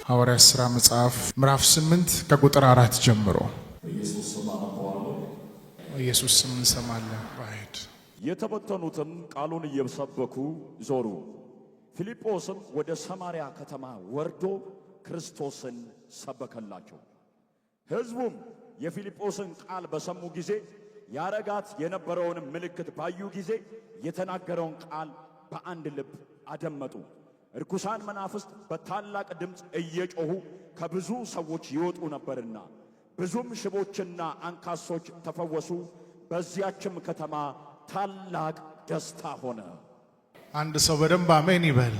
ሐዋርያት ሥራ መጽሐፍ ምዕራፍ 8 ከቁጥር 4 ጀምሮ ኢየሱስ ስም እንሰማለን። ባይድ የተበተኑትም ቃሉን እየሰበኩ ዞሩ። ፊልጶስም ወደ ሰማርያ ከተማ ወርዶ ክርስቶስን ሰበከላቸው። ሕዝቡም የፊልጶስን ቃል በሰሙ ጊዜ ያረጋት የነበረውን ምልክት ባዩ ጊዜ የተናገረውን ቃል በአንድ ልብ አደመጡ። ርኩሳን መናፍስት በታላቅ ድምፅ እየጮሁ ከብዙ ሰዎች ይወጡ ነበርና ብዙም ሽቦችና አንካሶች ተፈወሱ። በዚያችም ከተማ ታላቅ ደስታ ሆነ። አንድ ሰው በደንብ አሜን ይበል።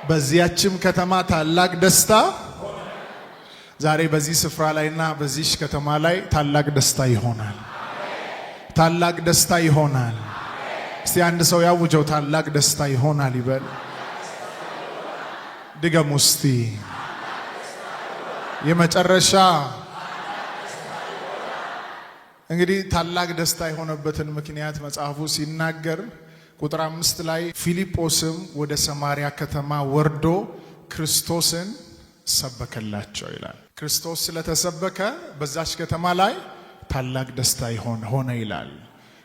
በዚያችም ከተማ ታላቅ ደስታ ሆነ። ዛሬ በዚህ ስፍራ ላይና በዚህ ከተማ ላይ ታላቅ ደስታ ይሆናል። ታላቅ ደስታ ይሆናል። እስቲ አንድ ሰው ያውጀው፣ ታላቅ ደስታ ይሆናል ይበል። ድገም እስቲ። የመጨረሻ እንግዲህ ታላቅ ደስታ የሆነበትን ምክንያት መጽሐፉ ሲናገር ቁጥር 5 ላይ ፊልጶስም ወደ ሰማርያ ከተማ ወርዶ ክርስቶስን ሰበከላቸው ይላል። ክርስቶስ ስለተሰበከ በዛች ከተማ ላይ ታላቅ ደስታ ሆነ ይላል።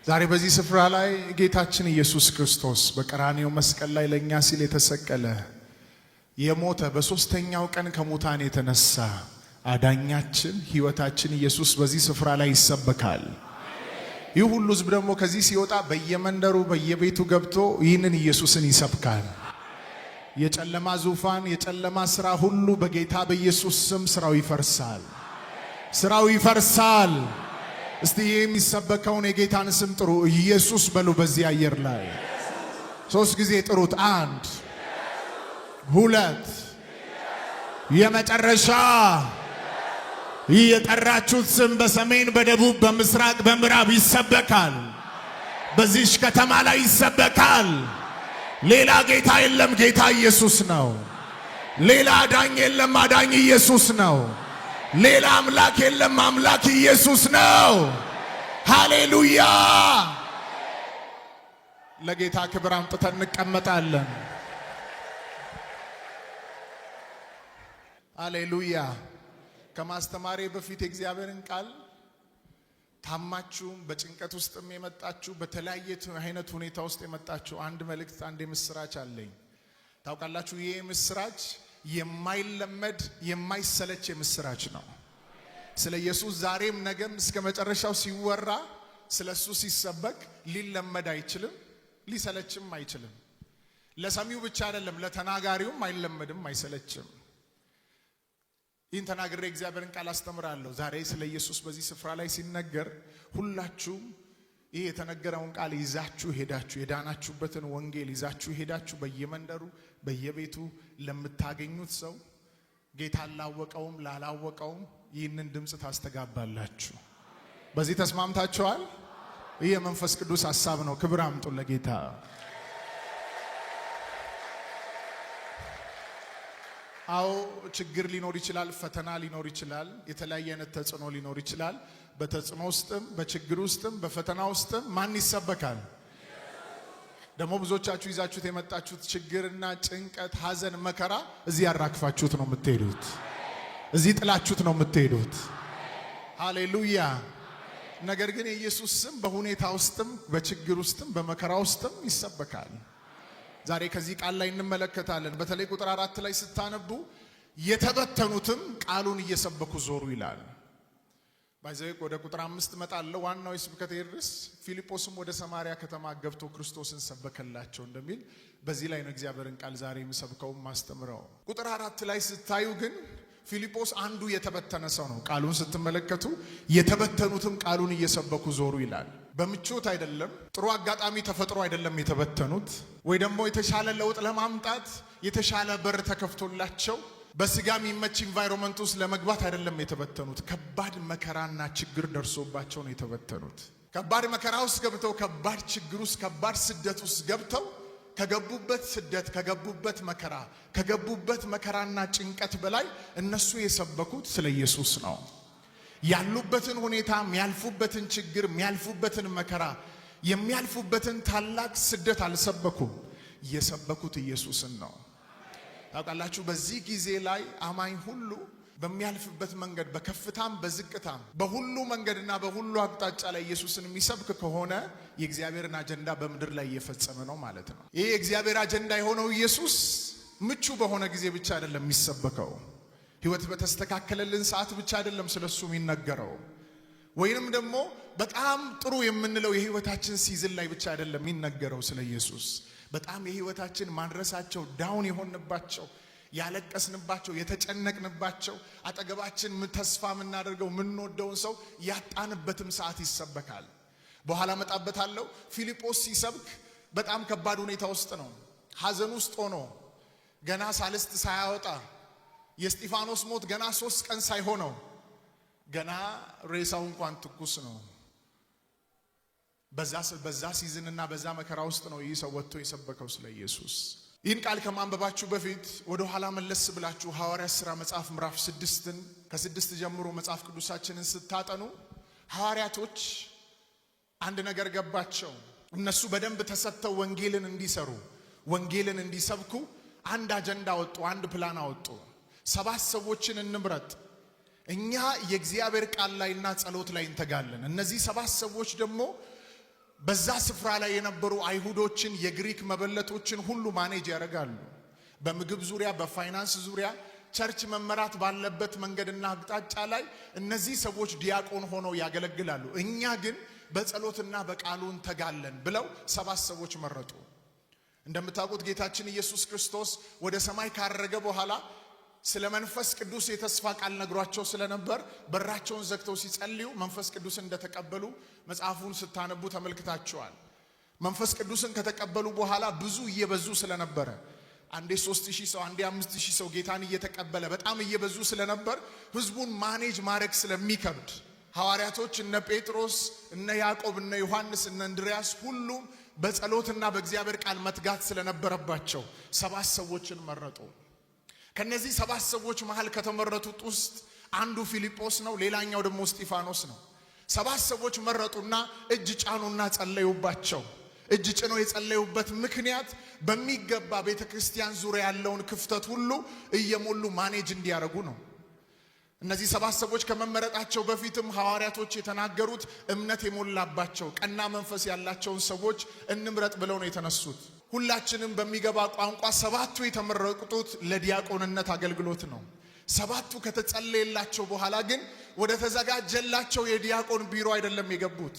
ዛሬ በዚህ ስፍራ ላይ ጌታችን ኢየሱስ ክርስቶስ በቀራንዮ መስቀል ላይ ለኛ ሲል የተሰቀለ የሞተ በሶስተኛው ቀን ከሙታን የተነሳ አዳኛችን ሕይወታችን ኢየሱስ በዚህ ስፍራ ላይ ይሰበካል። ይህ ሁሉ ሕዝብ ደግሞ ከዚህ ሲወጣ በየመንደሩ በየቤቱ ገብቶ ይህንን ኢየሱስን ይሰብካል። የጨለማ ዙፋን የጨለማ ሥራ ሁሉ በጌታ በኢየሱስ ስም ሥራው ይፈርሳል። ሥራው ይፈርሳል። እስቲ የሚሰበከውን የጌታን ስም ጥሩ። ኢየሱስ በሉ። በዚህ አየር ላይ 3 ጊዜ ጥሩት። 1 2 የመጨረሻ። ይህ የጠራችሁት ስም በሰሜን በደቡብ በምስራቅ በምዕራብ ይሰበካል። በዚህ ከተማ ላይ ይሰበካል። ሌላ ጌታ የለም፣ ጌታ ኢየሱስ ነው። ሌላ አዳኝ የለም፣ አዳኝ ኢየሱስ ነው። ሌላ አምላክ የለም፣ አምላክ ኢየሱስ ነው። ሃሌሉያ! ለጌታ ክብር አምጥተን እንቀመጣለን። ሃሌሉያ! ከማስተማሬ በፊት የእግዚአብሔርን ቃል ታማችሁም በጭንቀት ውስጥም የመጣችሁ በተለያየ አይነት ሁኔታ ውስጥ የመጣችሁ አንድ መልእክት፣ አንድ የምስራች አለኝ። ታውቃላችሁ፣ ይሄ ምስራች የማይለመድ የማይሰለች የምስራች ነው። ስለ ኢየሱስ ዛሬም ነገም እስከ መጨረሻው ሲወራ ስለሱ ሲሰበክ ሊለመድ አይችልም፣ ሊሰለችም አይችልም። ለሰሚው ብቻ አይደለም፣ ለተናጋሪውም አይለመድም፣ አይሰለችም። ይህን ተናግሬ እግዚአብሔርን ቃል አስተምራለሁ። ዛሬ ስለ ኢየሱስ በዚህ ስፍራ ላይ ሲነገር ሁላችሁም ይህ የተነገረውን ቃል ይዛችሁ ሄዳችሁ የዳናችሁበትን ወንጌል ይዛችሁ ሄዳችሁ በየመንደሩ በየቤቱ ለምታገኙት ሰው ጌታ ላወቀውም ላላወቀውም ይህንን ድምፅ ታስተጋባላችሁ። በዚህ ተስማምታችኋል? ይህ የመንፈስ ቅዱስ ሐሳብ ነው። ክብር አምጡ ለጌታ። አዎ ችግር ሊኖር ይችላል፣ ፈተና ሊኖር ይችላል፣ የተለያየ አይነት ተጽዕኖ ሊኖር ይችላል። በተጽዕኖ ውስጥም በችግር ውስጥም በፈተና ውስጥም ማን ይሰበካል? ደግሞ ብዙዎቻችሁ ይዛችሁት የመጣችሁት ችግርና ጭንቀት፣ ሐዘን፣ መከራ እዚህ ያራክፋችሁት ነው የምትሄዱት። እዚህ ጥላችሁት ነው የምትሄዱት። ሃሌሉያ! ነገር ግን የኢየሱስ ስም በሁኔታ ውስጥም በችግር ውስጥም በመከራ ውስጥም ይሰበካል። ዛሬ ከዚህ ቃል ላይ እንመለከታለን። በተለይ ቁጥር 4 ላይ ስታነቡ የተበተኑትም ቃሉን እየሰበኩ ዞሩ ይላል። ባይዘይ ወደ ቁጥር 5 መጣለው። ዋናው የስብከት ርዕስ ፊልጶስም ወደ ሰማርያ ከተማ ገብቶ ክርስቶስን ሰበከላቸው እንደሚል በዚህ ላይ ነው እግዚአብሔርን ቃል ዛሬ የምሰብከው ማስተምረው። ቁጥር 4 ላይ ስታዩ ግን ፊልጶስ አንዱ የተበተነ ሰው ነው። ቃሉን ስትመለከቱ የተበተኑትም ቃሉን እየሰበኩ ዞሩ ይላል። በምቾት አይደለም፣ ጥሩ አጋጣሚ ተፈጥሮ አይደለም የተበተኑት፣ ወይ ደግሞ የተሻለ ለውጥ ለማምጣት የተሻለ በር ተከፍቶላቸው በስጋ የሚመች ኢንቫይሮመንት ውስጥ ለመግባት አይደለም የተበተኑት። ከባድ መከራና ችግር ደርሶባቸው ነው የተበተኑት። ከባድ መከራ ውስጥ ገብተው ከባድ ችግር ውስጥ ከባድ ስደት ውስጥ ገብተው ከገቡበት ስደት ከገቡበት መከራ ከገቡበት መከራና ጭንቀት በላይ እነሱ የሰበኩት ስለ ኢየሱስ ነው። ያሉበትን ሁኔታ የሚያልፉበትን ችግር የሚያልፉበትን መከራ የሚያልፉበትን ታላቅ ስደት አልሰበኩም። የሰበኩት ኢየሱስን ነው። ታውቃላችሁ በዚህ ጊዜ ላይ አማኝ ሁሉ በሚያልፍበት መንገድ በከፍታም በዝቅታም በሁሉ መንገድና በሁሉ አቅጣጫ ላይ ኢየሱስን የሚሰብክ ከሆነ የእግዚአብሔርን አጀንዳ በምድር ላይ እየፈጸመ ነው ማለት ነው። ይሄ የእግዚአብሔር አጀንዳ የሆነው ኢየሱስ ምቹ በሆነ ጊዜ ብቻ አይደለም የሚሰበከው። ሕይወት በተስተካከለልን ሰዓት ብቻ አይደለም ስለሱ የሚነገረው። ወይንም ደግሞ በጣም ጥሩ የምንለው የሕይወታችን ሲዝን ላይ ብቻ አይደለም የሚነገረው ስለ ኢየሱስ። በጣም የሕይወታችን ማድረሳቸው ዳውን የሆንባቸው ያለቀስንባቸው የተጨነቅንባቸው አጠገባችን ተስፋ የምናደርገው የምንወደውን ሰው ያጣንበትም ሰዓት ይሰበካል። በኋላ መጣበታለሁ። ፊልጶስ ሲሰብክ በጣም ከባድ ሁኔታ ውስጥ ነው። ሐዘን ውስጥ ሆኖ ገና ሳልስት ሳያወጣ የእስጢፋኖስ ሞት ገና 3 ቀን ሳይሆነው ገና ሬሳው እንኳን ትኩስ ነው። በዛ ሲዝንና በዛ መከራ ውስጥ ነው ይህ ሰው ወጥቶ የሰበከው ስለ ኢየሱስ። ይህን ቃል ከማንበባችሁ በፊት ወደ ኋላ መለስ ብላችሁ ሐዋርያት ሥራ መጽሐፍ ምዕራፍ 6ን ከ6 ጀምሮ መጽሐፍ ቅዱሳችንን ስታጠኑ ሐዋርያቶች አንድ ነገር ገባቸው። እነሱ በደንብ ተሰጥተው ወንጌልን እንዲሰሩ ወንጌልን እንዲሰብኩ አንድ አጀንዳ አወጡ፣ አንድ ፕላን አወጡ። 7 ሰዎችን እንምረጥ፣ እኛ የእግዚአብሔር ቃል ላይና ጸሎት ላይ እንተጋለን። እነዚህ 7 ሰዎች ደግሞ በዛ ስፍራ ላይ የነበሩ አይሁዶችን የግሪክ መበለቶችን ሁሉ ማኔጅ ያደርጋሉ። በምግብ ዙሪያ፣ በፋይናንስ ዙሪያ ቸርች መመራት ባለበት መንገድና አቅጣጫ ላይ እነዚህ ሰዎች ዲያቆን ሆነው ያገለግላሉ። እኛ ግን በጸሎትና በቃሉ እንተጋለን ብለው 7 ሰዎች መረጡ። እንደምታውቁት ጌታችን ኢየሱስ ክርስቶስ ወደ ሰማይ ካረገ በኋላ ስለ መንፈስ ቅዱስ የተስፋ ቃል ነግሯቸው ስለነበር በራቸውን ዘግተው ሲጸልዩ መንፈስ ቅዱስን እንደተቀበሉ መጽሐፉን ስታነቡ ተመልክታቸዋል። መንፈስ ቅዱስን ከተቀበሉ በኋላ ብዙ እየበዙ ስለነበረ አንዴ 3000 ሰው አንዴ 5000 ሰው ጌታን እየተቀበለ በጣም እየበዙ ስለነበር ህዝቡን ማኔጅ ማድረግ ስለሚከብድ ሐዋርያቶች እነ ጴጥሮስ እነ ያዕቆብ እነ ዮሐንስ እነ እንድርያስ ሁሉም በጸሎትና በእግዚአብሔር ቃል መትጋት ስለነበረባቸው 7 ሰዎችን መረጡ። ከነዚህ 7 ሰዎች መሃል ከተመረጡት ውስጥ አንዱ ፊልጶስ ነው፣ ሌላኛው ደግሞ እስጢፋኖስ ነው። 7 ሰዎች መረጡና እጅ ጫኑና ጸለዩባቸው። እጅ ጭነው የጸለዩበት ምክንያት በሚገባ ቤተክርስቲያን ዙሪያ ያለውን ክፍተት ሁሉ እየሞሉ ማኔጅ እንዲያደርጉ ነው። እነዚህ 7 ሰዎች ከመመረጣቸው በፊትም ሐዋርያቶች የተናገሩት እምነት የሞላባቸው ቀና መንፈስ ያላቸውን ሰዎች እንምረጥ ብለው ነው የተነሱት። ሁላችንም በሚገባ ቋንቋ 7ቱ የተመረጡት ለዲያቆንነት አገልግሎት ነው። 7ቱ ከተጸለየላቸው በኋላ ግን ወደ ተዘጋጀላቸው የዲያቆን ቢሮ አይደለም የገቡት።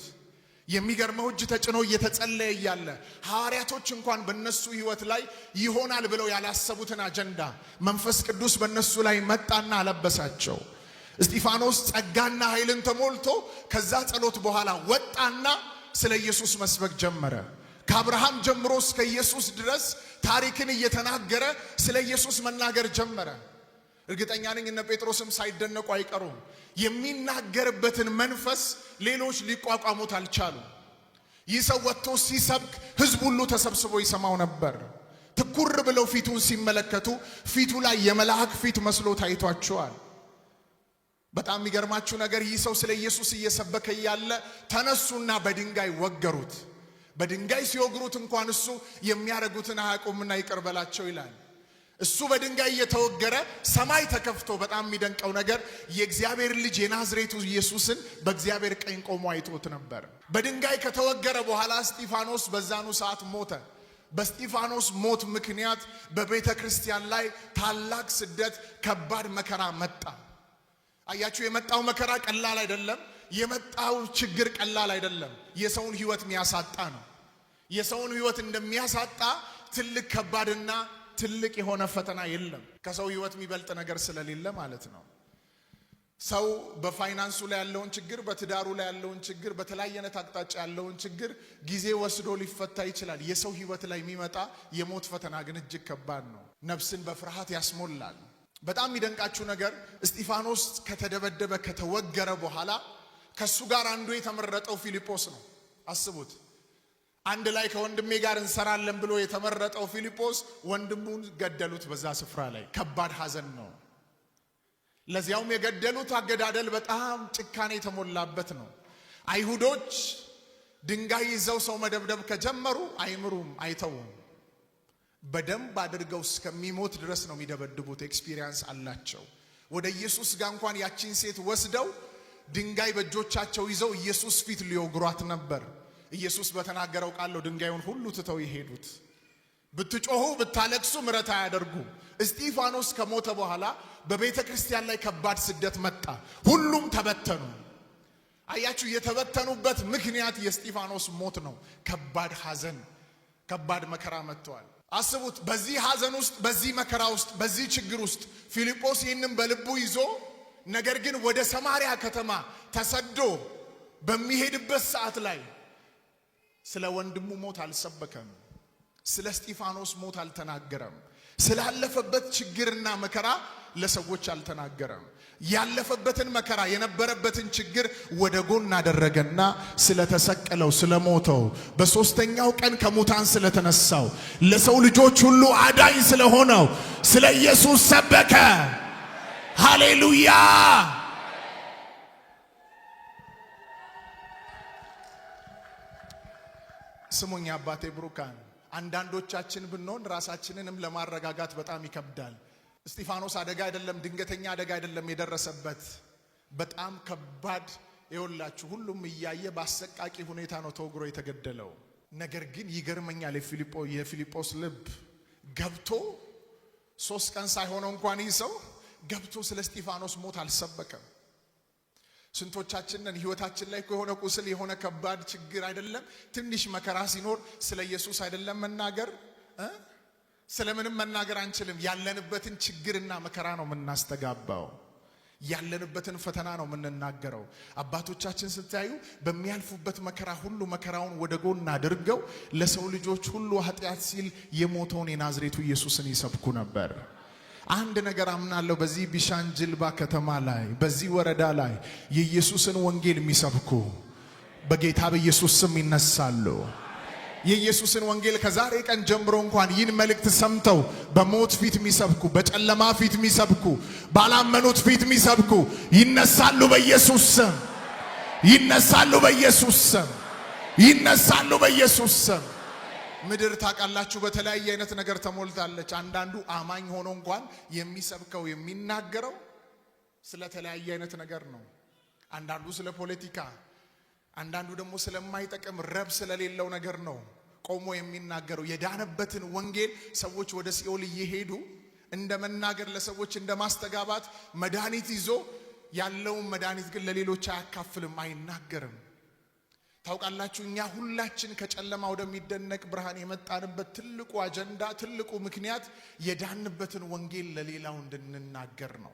የሚገርመው እጅ ተጭኖ እየተጸለየ እያለ ሐዋርያቶች እንኳን በእነሱ ሕይወት ላይ ይሆናል ብለው ያላሰቡትን አጀንዳ መንፈስ ቅዱስ በእነሱ ላይ መጣና አለበሳቸው። እስጢፋኖስ ጸጋና ኃይልን ተሞልቶ ከዛ ጸሎት በኋላ ወጣና ስለ ኢየሱስ መስበክ ጀመረ። ከአብርሃም ጀምሮ እስከ ኢየሱስ ድረስ ታሪክን እየተናገረ ስለ ኢየሱስ መናገር ጀመረ። እርግጠኛ ነኝ እነ ጴጥሮስም ሳይደነቁ አይቀሩም። የሚናገርበትን መንፈስ ሌሎች ሊቋቋሙት አልቻሉም። ይህ ሰው ወጥቶ ሲሰብክ ሕዝብ ሁሉ ተሰብስቦ ይሰማው ነበር። ትኩር ብለው ፊቱን ሲመለከቱ ፊቱ ላይ የመልአክ ፊት መስሎ ታይቷቸዋል። በጣም የሚገርማችሁ ነገር ይህ ሰው ስለ ኢየሱስ እየሰበከ ያለ ተነሱና በድንጋይ ወገሩት። በድንጋይ ሲወግሩት እንኳን እሱ የሚያደርጉትን አያውቁምና ይቅር በላቸው ይላል። እሱ በድንጋይ እየተወገረ ሰማይ ተከፍቶ በጣም የሚደንቀው ነገር የእግዚአብሔር ልጅ የናዝሬቱ ኢየሱስን በእግዚአብሔር ቀኝ ቆሞ አይቶት ነበር። በድንጋይ ከተወገረ በኋላ እስጢፋኖስ በዛኑ ሰዓት ሞተ። በእስጢፋኖስ ሞት ምክንያት በቤተ ክርስቲያን ላይ ታላቅ ስደት፣ ከባድ መከራ መጣ። አያችሁ፣ የመጣው መከራ ቀላል አይደለም። የመጣው ችግር ቀላል አይደለም። የሰውን ሕይወት የሚያሳጣ ነው። የሰውን ሕይወት እንደሚያሳጣ ትልቅ ከባድና ትልቅ የሆነ ፈተና የለም። ከሰው ሕይወት የሚበልጥ ነገር ስለሌለ ማለት ነው። ሰው በፋይናንሱ ላይ ያለውን ችግር፣ በትዳሩ ላይ ያለውን ችግር፣ በተለያየ አይነት አቅጣጫ ያለውን ችግር ጊዜ ወስዶ ሊፈታ ይችላል። የሰው ሕይወት ላይ የሚመጣ የሞት ፈተና ግን እጅግ ከባድ ነው። ነፍስን በፍርሃት ያስሞላል። በጣም የሚደንቃችሁ ነገር እስጢፋኖስ ከተደበደበ ከተወገረ በኋላ ከሱ ጋር አንዱ የተመረጠው ፊልጶስ ነው። አስቡት። አንድ ላይ ከወንድሜ ጋር እንሰራለን ብሎ የተመረጠው ፊልጶስ ወንድሙን ገደሉት። በዛ ስፍራ ላይ ከባድ ሐዘን ነው። ለዚያውም የገደሉት አገዳደል በጣም ጭካኔ የተሞላበት ነው። አይሁዶች ድንጋይ ይዘው ሰው መደብደብ ከጀመሩ አይምሩም፣ አይተውም። በደንብ አድርገው እስከሚሞት ድረስ ነው የሚደበድቡት። ኤክስፒሪየንስ አላቸው። ወደ ኢየሱስ ጋር እንኳን ያቺን ሴት ወስደው ድንጋይ በእጆቻቸው ይዘው ኢየሱስ ፊት ሊወግሯት ነበር። ኢየሱስ በተናገረው ቃል ነው ድንጋዩን ሁሉ ትተው ይሄዱት። ብትጮሁ ብታለቅሱ ምሕረት አያደርጉ። እስጢፋኖስ ከሞተ በኋላ በቤተ ክርስቲያን ላይ ከባድ ስደት መጣ። ሁሉም ተበተኑ። አያችሁ፣ የተበተኑበት ምክንያት የእስጢፋኖስ ሞት ነው። ከባድ ሐዘን፣ ከባድ መከራ መጥቷል። አስቡት፣ በዚህ ሐዘን ውስጥ፣ በዚህ መከራ ውስጥ፣ በዚህ ችግር ውስጥ ፊልጶስ ይህንን በልቡ ይዞ ነገር ግን ወደ ሰማርያ ከተማ ተሰዶ በሚሄድበት ሰዓት ላይ ስለ ወንድሙ ሞት አልሰበከም። ስለ እስጢፋኖስ ሞት አልተናገረም። ስላለፈበት ችግርና መከራ ለሰዎች አልተናገረም። ያለፈበትን መከራ የነበረበትን ችግር ወደ ጎን አደረገና ስለተሰቀለው ስለሞተው በሶስተኛው ቀን ከሙታን ስለተነሳው ለሰው ልጆች ሁሉ አዳኝ ስለሆነው ስለ ኢየሱስ ሰበከ። ሃሌሉያ! ስሙኝ አባቴ ብሩካን፣ አንዳንዶቻችን ብንሆን ራሳችንንም ለማረጋጋት በጣም ይከብዳል። እስጢፋኖስ አደጋ አይደለም፣ ድንገተኛ አደጋ አይደለም የደረሰበት፣ በጣም ከባድ ይወላችሁ፣ ሁሉም እያየ በአሰቃቂ ሁኔታ ነው ተወግሮ የተገደለው። ነገር ግን ይገርመኛል የፊልጶስ ልብ ገብቶ 3 ቀን ሳይሆነው እንኳን ይህ ሰው ገብቶ ስለ እስጢፋኖስ ሞት አልሰበከም። ስንቶቻችንን ህይወታችን ላይ የሆነ ቁስል የሆነ ከባድ ችግር አይደለም ትንሽ መከራ ሲኖር ስለ ኢየሱስ አይደለም መናገር ስለምንም መናገር አንችልም። ያለንበትን ችግርና መከራ ነው የምናስተጋባው። ያለንበትን ፈተና ነው የምንናገረው። አባቶቻችን ስታዩ በሚያልፉበት መከራ ሁሉ መከራውን ወደ ጎን አድርገው ለሰው ልጆች ሁሉ ኃጢአት ሲል የሞተውን የናዝሬቱ ኢየሱስን ይሰብኩ ነበር። አንድ ነገር አምናለሁ፣ በዚህ ቢሻን ጅልባ ከተማ ላይ በዚህ ወረዳ ላይ የኢየሱስን ወንጌል የሚሰብኩ በጌታ በኢየሱስ ስም ይነሳሉ። የኢየሱስን ወንጌል ከዛሬ ቀን ጀምሮ እንኳን ይህን መልእክት ሰምተው በሞት ፊት የሚሰብኩ፣ በጨለማ ፊት የሚሰብኩ፣ ባላመኑት ፊት የሚሰብኩ ይነሳሉ በኢየሱስ ስም። ይነሳሉ በኢየሱስ ስም። ይነሳሉ በኢየሱስ ስም። ምድር ታውቃላችሁ በተለያየ አይነት ነገር ተሞልታለች። አንዳንዱ አማኝ ሆኖ እንኳን የሚሰብከው የሚናገረው ስለተለያየ አይነት ነገር ነው። አንዳንዱ ስለ ፖለቲካ፣ አንዳንዱ ደግሞ ስለማይጠቅም ረብ ስለሌለው ነገር ነው ቆሞ የሚናገረው። የዳነበትን ወንጌል ሰዎች ወደ ሲኦል እየሄዱ እንደ መናገር፣ ለሰዎች እንደ ማስተጋባት መድኃኒት ይዞ ያለውን መድኃኒት ግን ለሌሎች አያካፍልም፣ አይናገርም። ታውቃላችሁ እኛ ሁላችን ከጨለማ ወደሚደነቅ ብርሃን የመጣንበት ትልቁ አጀንዳ፣ ትልቁ ምክንያት የዳንበትን ወንጌል ለሌላው እንድንናገር ነው።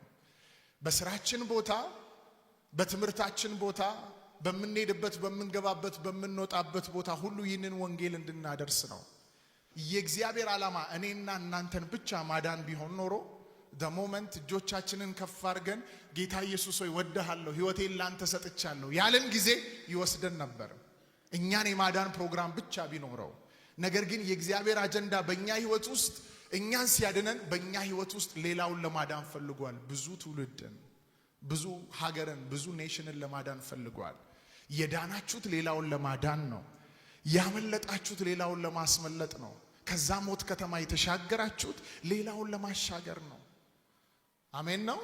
በስራችን ቦታ፣ በትምህርታችን ቦታ፣ በምንሄድበት፣ በምንገባበት፣ በምንወጣበት ቦታ ሁሉ ይህንን ወንጌል እንድናደርስ ነው። የእግዚአብሔር ዓላማ እኔና እናንተን ብቻ ማዳን ቢሆን ኖሮ ሞመንት እጆቻችንን ከፍ አድርገን ጌታ ኢየሱስ ሆይ ወድሃለሁ፣ ሕይወቴን ላንተ ሰጥቻለሁ ያለን ጊዜ ይወስደን ነበር፣ እኛን የማዳን ፕሮግራም ብቻ ቢኖረው። ነገር ግን የእግዚአብሔር አጀንዳ በእኛ ሕይወት ውስጥ እኛን ሲያድነን በእኛ ሕይወት ውስጥ ሌላውን ለማዳን ፈልጓል። ብዙ ትውልድን፣ ብዙ ሀገርን፣ ብዙ ኔሽንን ለማዳን ፈልጓል። የዳናችሁት ሌላውን ለማዳን ነው። ያመለጣችሁት ሌላውን ለማስመለጥ ነው። ከዛ ሞት ከተማ የተሻገራችሁት ሌላውን ለማሻገር ነው። አሜን ነው።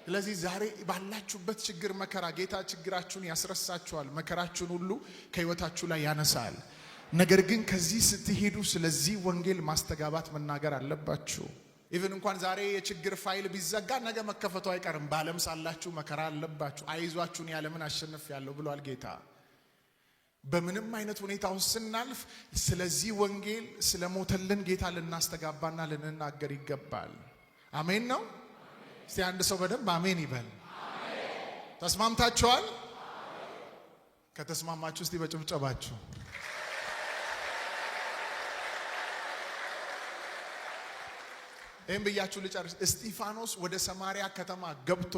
ስለዚህ ዛሬ ባላችሁበት ችግር መከራ ጌታ ችግራችሁን ያስረሳችኋል። መከራችሁን ሁሉ ከሕይወታችሁ ላይ ያነሳል። ነገር ግን ከዚህ ስትሄዱ ስለዚህ ወንጌል ማስተጋባት መናገር አለባችሁ። ኢቭን እንኳን ዛሬ የችግር ፋይል ቢዘጋ ነገ መከፈቱ አይቀርም። በዓለም ሳላችሁ መከራ አለባችሁ። አይዟችሁን ያለምን አሸንፌያለሁ ብሏል ጌታ። በምንም አይነት ሁኔታ ውስጥ ስናልፍ ስለዚህ ወንጌል ስለሞተልን ጌታ ልናስተጋባና ልንናገር ይገባል። አሜን ነው። እስቲ አንድ ሰው በደንብ አሜን ይበል። ተስማምታችኋል? ከተስማማችሁ እስቲ በጭብጨባችሁ ይህም ብያችሁ ልጨርስ። እስጢፋኖስ ወደ ሰማርያ ከተማ ገብቶ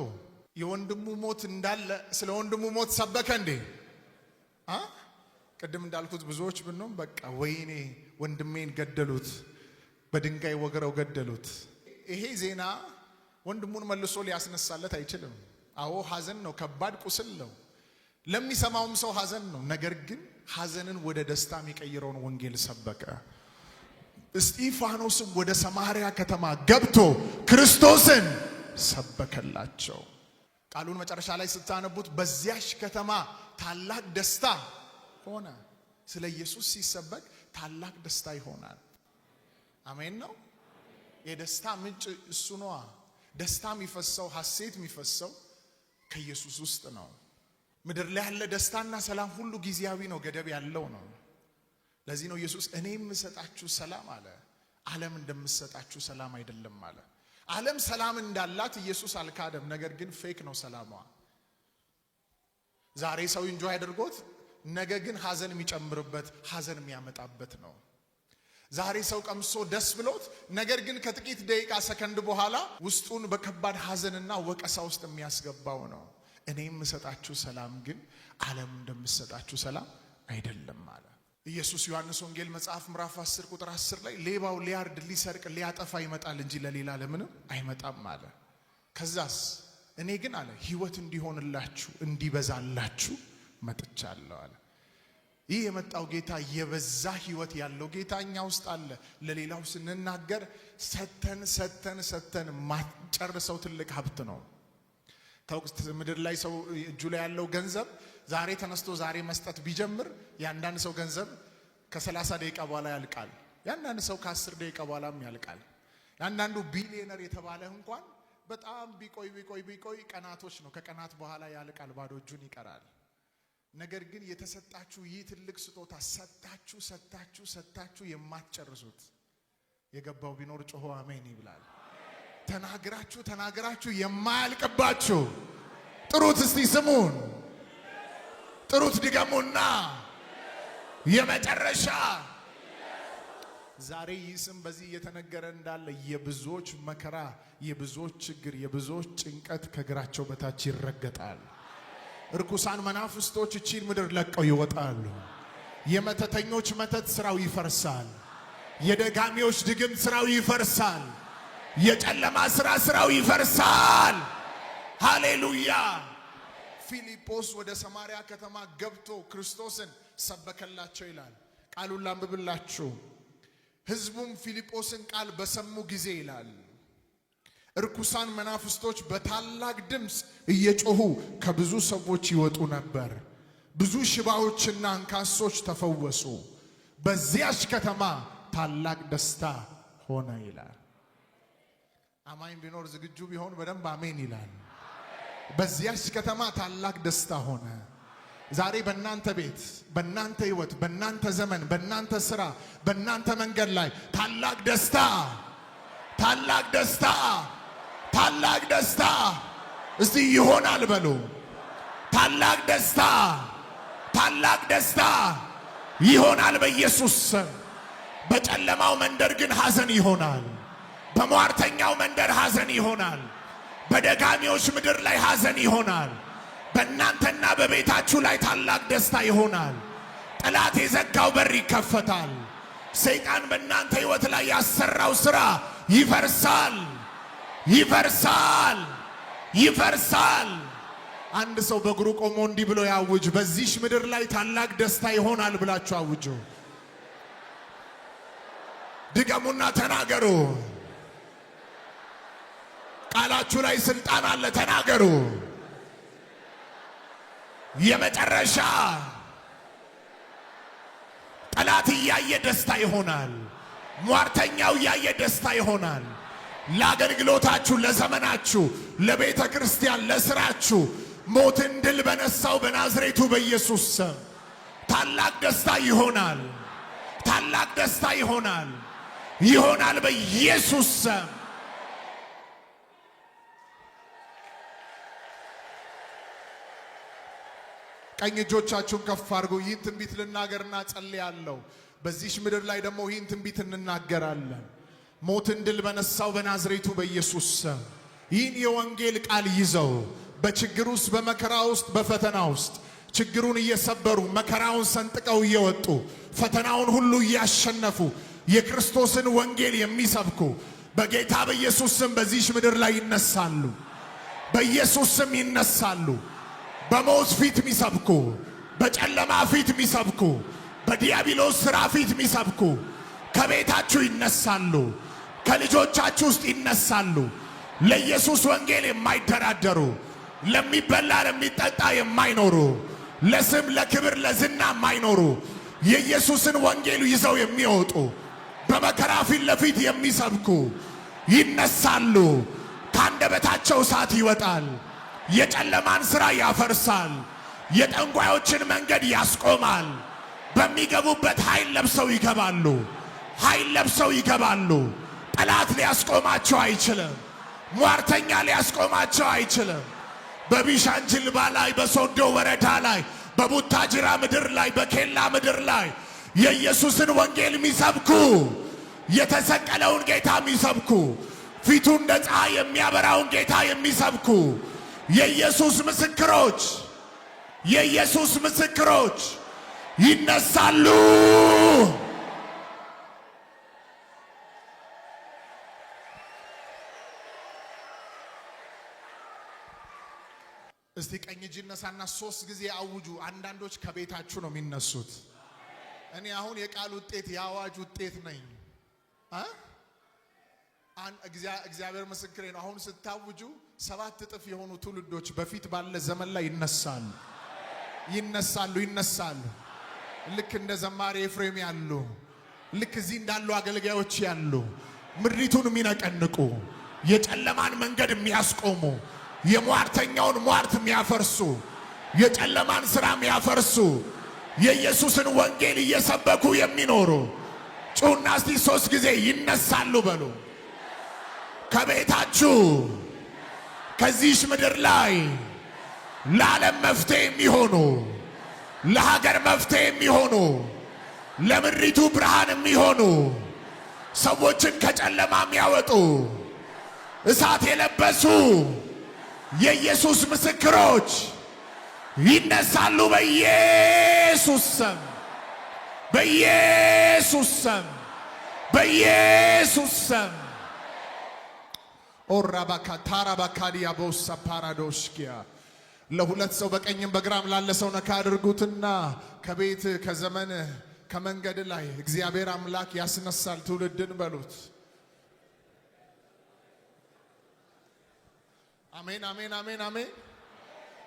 የወንድሙ ሞት እንዳለ ስለ ወንድሙ ሞት ሰበከ እንዴ? ቅድም እንዳልኩት ብዙዎች ብንሆን በቃ ወይኔ ወንድሜን ገደሉት፣ በድንጋይ ወግረው ገደሉት። ይሄ ዜና ወንድሙን መልሶ ሊያስነሳለት አይችልም። አዎ ሐዘን ነው፣ ከባድ ቁስል ነው፣ ለሚሰማውም ሰው ሐዘን ነው። ነገር ግን ሐዘንን ወደ ደስታ የሚቀይረውን ወንጌል ሰበከ። እስጢፋኖስም ወደ ሰማርያ ከተማ ገብቶ ክርስቶስን ሰበከላቸው። ቃሉን መጨረሻ ላይ ስታነቡት በዚያች ከተማ ታላቅ ደስታ ሆነ። ስለ ኢየሱስ ሲሰበክ ታላቅ ደስታ ይሆናል። አሜን ነው። የደስታ ምንጭ እሱ ነው። ደስታ የሚፈሰው ሐሴት የሚፈሰው ከኢየሱስ ውስጥ ነው። ምድር ላይ ያለ ደስታና ሰላም ሁሉ ጊዜያዊ ነው፣ ገደብ ያለው ነው። ለዚህ ነው ኢየሱስ እኔ የምሰጣችሁ ሰላም አለ፣ ዓለም እንደምሰጣችሁ ሰላም አይደለም አለ። ዓለም ሰላም እንዳላት ኢየሱስ አልካደም። ነገር ግን ፌክ ነው ሰላሟ። ዛሬ ሰው ኢንጆይ አድርጎት ነገ ግን ሐዘን የሚጨምርበት ሐዘን የሚያመጣበት ነው። ዛሬ ሰው ቀምሶ ደስ ብሎት ነገር ግን ከጥቂት ደቂቃ ሰከንድ በኋላ ውስጡን በከባድ ሐዘንና ወቀሳ ውስጥ የሚያስገባው ነው። እኔ የምሰጣችሁ ሰላም ግን ዓለም እንደምሰጣችሁ ሰላም አይደለም አለ ኢየሱስ። ዮሐንስ ወንጌል መጽሐፍ ምዕራፍ 10 ቁጥር 10 ላይ ሌባው ሊያርድ ሊሰርቅ ሊያጠፋ ይመጣል እንጂ ለሌላ ለምንም አይመጣም አለ። ከዛስ እኔ ግን አለ ሕይወት እንዲሆንላችሁ እንዲበዛላችሁ መጥቻለሁ አለ። ይህ የመጣው ጌታ የበዛ ሕይወት ያለው ጌታ እኛ ውስጥ አለ። ለሌላው ስንናገር ሰተን ማጨርሰው ትልቅ ሀብት ነው። ከወቅት ምድር ላይ ሰው እጁ ላይ ያለው ገንዘብ ዛሬ ተነስቶ ዛሬ መስጠት ቢጀምር ያንዳንድ ሰው ገንዘብ ከ30 ደቂቃ በኋላ ያልቃል። ያንዳንድ ሰው ከ10 ደቂቃ በኋላም ያልቃል። ያንዳንዱ ቢሊዮነር የተባለ እንኳን በጣም ቢቆይ ቀናቶች ነው። ከቀናት በኋላ ያልቃል፣ ባዶ እጁን ይቀራል። ነገር ግን የተሰጣችሁ ይህ ትልቅ ስጦታ ሰጣችሁ የማትጨርሱት የገባው ቢኖር ጮሆ አሜን ይብላል። ተናግራችሁ የማያልቅባችሁ ጥሩት። እስቲ ስሙን ጥሩት፣ ድገሙና የመጨረሻ ዛሬ ይህ ስም በዚህ እየተነገረ እንዳለ የብዙዎች መከራ፣ የብዙዎች ችግር፣ የብዙዎች ጭንቀት ከእግራቸው በታች ይረገጣል። እርኩሳን መናፍስቶች እቺን ምድር ለቀው ይወጣሉ። የመተተኞች መተት ስራው ይፈርሳል። የደጋሚዎች ድግም ስራው ይፈርሳል። የጨለማ ስራው ይፈርሳል። ሃሌሉያ። ፊልጶስ ወደ ሰማርያ ከተማ ገብቶ ክርስቶስን ሰበከላቸው ይላል። ቃሉን ላንብብላችሁ። ሕዝቡም ፊልጶስን ቃል በሰሙ ጊዜ ይላል እርኩሳን መናፍስቶች በታላቅ ድምፅ እየጮሁ ከብዙ ሰዎች ይወጡ ነበር። ብዙ ሽባዎችና አንካሶች ተፈወሱ። በዚያች ከተማ ታላቅ ደስታ ሆነ ይላል። አማኝ ቢኖር ዝግጁ ቢሆን በደንብ አሜን ይላል። በዚያች ከተማ ታላቅ ደስታ ሆነ። ዛሬ በእናንተ ቤት፣ በእናንተ ሕይወት፣ በእናንተ ዘመን፣ በእናንተ ሥራ፣ በእናንተ መንገድ ላይ ታላቅ ደስታ እስቲ ይሆናል በሉ። ታላቅ ደስታ ይሆናል በኢየሱስ ስም። በጨለማው መንደር ግን ሐዘን ይሆናል። በሟርተኛው መንደር ሐዘን ይሆናል። በደጋሚዎች ምድር ላይ ሐዘን ይሆናል። በእናንተና በቤታችሁ ላይ ታላቅ ደስታ ይሆናል። ጠላት የዘጋው በር ይከፈታል። ሰይጣን በእናንተ ሕይወት ላይ ያሰራው ሥራ ይፈርሳል። አንድ ሰው በእግሩ ቆሞ እንዲህ ብሎ ያውጅ፣ በዚህች ምድር ላይ ታላቅ ደስታ ይሆናል ብላችሁ አውጁ። ድገሙና ተናገሩ። ቃላችሁ ላይ ስልጣን አለ። ተናገሩ። የመጨረሻ ጠላት እያየ ደስታ ይሆናል። ሟርተኛው እያየ ደስታ ይሆናል። ለአገልግሎታችሁ፣ ለዘመናችሁ፣ ለቤተ ክርስቲያን፣ ለስራችሁ ሞትን ድል በነሳው በናዝሬቱ በኢየሱስ ስም ታላቅ ደስታ ይሆናል። ታላቅ ደስታ ይሆናል በኢየሱስ ስም። ቀኝ እጆቻችሁን ከፍ አድርጉ። ይህን ትንቢት ልናገርና ጸልያለሁ። በዚህች ምድር ላይ ደግሞ ይህን ትንቢት እንናገራለን። ሞትን ድል በነሳው በናዝሬቱ በኢየሱስ ስም ይህን የወንጌል ቃል ይዘው በችግር ውስጥ፣ በመከራ ውስጥ፣ በፈተና ውስጥ ችግሩን እየሰበሩ መከራውን ሰንጥቀው እየወጡ ፈተናውን ሁሉ እያሸነፉ የክርስቶስን ወንጌል የሚሰብኩ በጌታ በኢየሱስ ስም በዚህች ምድር ላይ ይነሳሉ። በኢየሱስ ስም ይነሳሉ። በሞት ፊት የሚሰብኩ፣ በጨለማ ፊት የሚሰብኩ፣ በዲያብሎስ ሥራ ፊት የሚሰብኩ፣ ከቤታችሁ ይነሳሉ፣ ከልጆቻችሁ ውስጥ ይነሳሉ። ለኢየሱስ ወንጌል የማይደራደሩ፣ ለሚበላ ለሚጠጣ የማይኖሩ፣ ለስም ለክብር ለዝና የማይኖሩ የኢየሱስን ወንጌል ይዘው የሚወጡ በመከራ ፊት ለፊት የሚሰብኩ ይነሳሉ። ከአንደበታቸው እሳት ይወጣል። የጨለማን ሥራ ያፈርሳል። የጠንቋዮችን መንገድ ያስቆማል። በሚገቡበት ኃይል ለብሰው ይገባሉ። ኃይል ለብሰው ይገባሉ። ጠላት ሊያስቆማቸው አይችልም። ሟርተኛ ሊያስቆማቸው አይችልም። በቢሻንጅልባ ላይ፣ በሶዶ ወረዳ ላይ፣ በቡታጅራ ምድር ላይ፣ በኬላ ምድር ላይ የኢየሱስን ወንጌል የሚሰብኩ የተሰቀለውን ጌታ የሚሰብኩ ፊቱ እንደ ፀሐይ የሚያበራውን ጌታ የሚሰብኩ የኢየሱስ ምስክሮች ይነሳሉ። እስቲ ቀኝ እጅ ነሳና 3 ጊዜ አውጁ። አንዳንዶች ከቤታችሁ ነው የሚነሱት። እኔ አሁን የቃል ውጤት የአዋጅ ውጤት ነኝ። እግዚአብሔር ምስክሬ ነው። አሁን ስታውጁ 7 እጥፍ የሆኑ ትውልዶች በፊት ባለ ዘመን ላይ ይነሳሉ። ልክ እንደ ዘማሪ ኤፍሬም ያሉ፣ ልክ እዚህ እንዳሉ አገልጋዮች ያሉ ምድሪቱን የሚነቀንቁ፣ የጨለማን መንገድ የሚያስቆሙ፣ የሟርተኛውን ሟርት የሚያፈርሱ፣ የጨለማን ሥራ የሚያፈርሱ፣ የኢየሱስን ወንጌል እየሰበኩ የሚኖሩ ጩና እስቲ 3 ጊዜ ይነሳሉ በሉ። ከቤታችሁ ከዚህሽ ምድር ላይ ለዓለም መፍትሄ የሚሆኑ፣ ለሀገር መፍትሄ የሚሆኑ፣ ለምድሪቱ ብርሃን የሚሆኑ፣ ሰዎችን ከጨለማ የሚያወጡ እሳት የለበሱ የኢየሱስ ምስክሮች ይነሳሉ። በኢየሱስ ስም፣ በኢየሱስ ስም፣ በኢየሱስ ስም። ኦራባካ ታራባካዲያ ቦሳ ፓራዶስኪያ ለሁለት ሰው በቀኝም በግራም ላለ ሰው ነካ አድርጉትና ከቤት ከዘመን ከመንገድ ላይ እግዚአብሔር አምላክ ያስነሳል ትውልድን በሉት። አሜን፣ አሜን፣ አሜን፣ አሜን።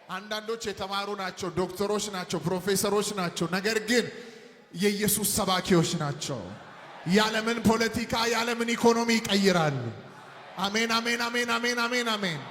አንዳንዶች የተማሩ ናቸው፣ ዶክተሮች ናቸው፣ ፕሮፌሰሮች ናቸው። ነገር ግን የኢየሱስ ሰባኪዎች ናቸው። የዓለምን ፖለቲካ የዓለምን ኢኮኖሚ ይቀይራሉ። አሜን፣ አሜን፣ አሜን፣ አሜን፣ አሜን፣ አሜን።